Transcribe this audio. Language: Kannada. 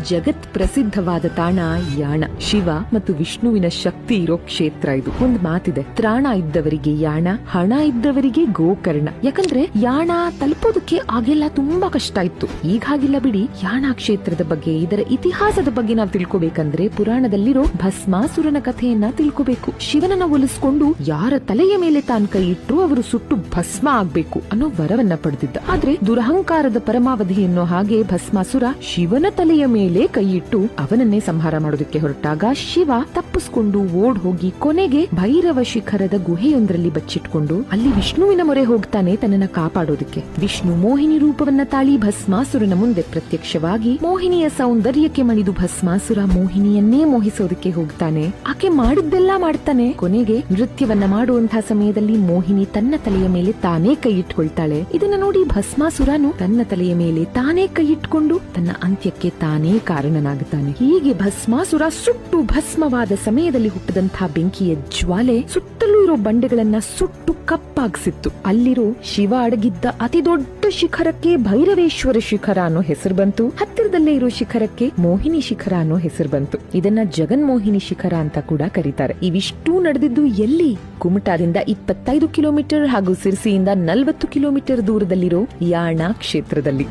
ಜಗತ್ ಪ್ರಸಿದ್ಧವಾದ ತಾಣ ಯಾಣ. ಶಿವ ಮತ್ತು ವಿಷ್ಣುವಿನ ಶಕ್ತಿ ಇರೋ ಕ್ಷೇತ್ರ ಇದು. ಒಂದು ಮಾತಿದೆ, ತ್ರಾಣ ಇದ್ದವರಿಗೆ ಯಾಣ, ಹಣ ಇದ್ದವರಿಗೆ ಗೋಕರ್ಣ. ಯಾಕಂದ್ರೆ ಯಾಣ ತಲುಪೋದಕ್ಕೆ ಆಗೆಲ್ಲ ತುಂಬಾ ಕಷ್ಟ ಇತ್ತು. ಈಗ ಹಾಗಿಲ್ಲ ಬಿಡಿ. ಯಾಣ ಕ್ಷೇತ್ರದ ಬಗ್ಗೆ, ಇದರ ಇತಿಹಾಸದ ಬಗ್ಗೆ ನಾವು ತಿಳ್ಕೊಬೇಕಂದ್ರೆ ಪುರಾಣದಲ್ಲಿರೋ ಭಸ್ಮಾಸುರನ ಕಥೆಯನ್ನ ತಿಳ್ಕೋಬೇಕು. ಶಿವನನ್ನ ಒಲಿಸ್ಕೊಂಡು ಯಾರ ತಲೆಯ ಮೇಲೆ ತಾನ್ ಕೈ ಇಟ್ಟರು ಅವರು ಸುಟ್ಟು ಭಸ್ಮ ಆಗ್ಬೇಕು ಅನ್ನೋ ವರವನ್ನ ಪಡೆದಿದ್ದ. ಆದ್ರೆ ದುರಹಂಕಾರದ ಪರಮಾವಧಿ ಎನ್ನೋ ಹಾಗೆ ಭಸ್ಮಾಸುರ ಶಿವನ ತಲೆಯ ಮೇಲೆ ಕೈಯಿಟ್ಟು ಅವನನ್ನೇ ಸಂಹಾರ ಮಾಡೋದಕ್ಕೆ ಹೊರಟಾಗ ಶಿವ ತಪ್ಪಿಸ್ಕೊಂಡು ಓಡ್ ಹೋಗಿ ಕೊನೆಗೆ ಭೈರವ ಶಿಖರದ ಗುಹೆಯೊಂದರಲ್ಲಿ ಬಚ್ಚಿಟ್ಕೊಂಡು ಅಲ್ಲಿ ವಿಷ್ಣುವಿನ ಮೊರೆ ಹೋಗ್ತಾನೆ ತನ್ನನ್ನ ಕಾಪಾಡೋದಕ್ಕೆ. ವಿಷ್ಣು ಮೋಹಿನಿ ರೂಪವನ್ನ ತಾಳಿ ಭಸ್ಮಾಸುರನ ಮುಂದೆ ಪ್ರತ್ಯಕ್ಷವಾಗಿ ಮೋಹಿನಿಯ ಸೌಂದರ್ಯಕ್ಕೆ ಮಣಿದು ಭಸ್ಮಾಸುರ ಮೋಹಿನಿಯನ್ನೇ ಮೋಹಿಸೋದಕ್ಕೆ ಹೋಗ್ತಾನೆ. ಆಕೆ ಮಾಡಿದ್ದೆಲ್ಲ ಮಾಡ್ತಾನೆ. ಕೊನೆಗೆ ನೃತ್ಯವನ್ನ ಮಾಡುವಂತಹ ಸಮಯದಲ್ಲಿ ಮೋಹಿನಿ ತನ್ನ ತಲೆಯ ಮೇಲೆ ತಾನೇ ಕೈ ಇಟ್ಕೊಳ್ತಾಳೆ. ಇದನ್ನ ನೋಡಿ ಭಸ್ಮಾಸುರನು ತನ್ನ ತಲೆಯ ಮೇಲೆ ತಾನೇ ಕೈ ಇಟ್ಕೊಂಡು ತನ್ನ ಅಂತ್ಯಕ್ಕೆ ತಾನೇ ಕಾರಣನಾಗುತ್ತಾನೆ. ಹೀಗೆ ಭಸ್ಮಾಸುರ ಸುಟ್ಟು ಭಸ್ಮವಾದ ಸಮಯದಲ್ಲಿ ಹುಟ್ಟಿದಂತಹ ಬೆಂಕಿಯ ಜ್ವಾಲೆ ಸುತ್ತಲೂ ಇರೋ ಬಂಡೆಗಳನ್ನ ಸುಟ್ಟು ಕಪ್ಪಾಗಿಸಿತ್ತು. ಅಲ್ಲಿರೋ ಶಿವ ಅಡಗಿದ್ದ ಅತಿ ದೊಡ್ಡ ಶಿಖರಕ್ಕೆ ಭೈರವೇಶ್ವರ ಶಿಖರ ಅನ್ನೋ ಹೆಸರು ಬಂತು. ಹತ್ತಿರದಲ್ಲೇ ಇರೋ ಶಿಖರಕ್ಕೆ ಮೋಹಿನಿ ಶಿಖರ ಅನ್ನೋ ಹೆಸರು ಬಂತು. ಇದನ್ನ ಜಗನ್ಮೋಹಿನಿ ಶಿಖರ ಅಂತ ಕೂಡ ಕರೀತಾರೆ. ಇವಿಷ್ಟು ನಡೆದಿದ್ದು ಎಲ್ಲಿ? ಕುಮಟಾದಿಂದ 25 ಕಿಲೋಮೀಟರ್ ಹಾಗೂ ಸಿರ್ಸಿಯಿಂದ 40 ಕಿಲೋಮೀಟರ್ ದೂರದಲ್ಲಿರೋ ಯಾಣ ಕ್ಷೇತ್ರದಲ್ಲಿ.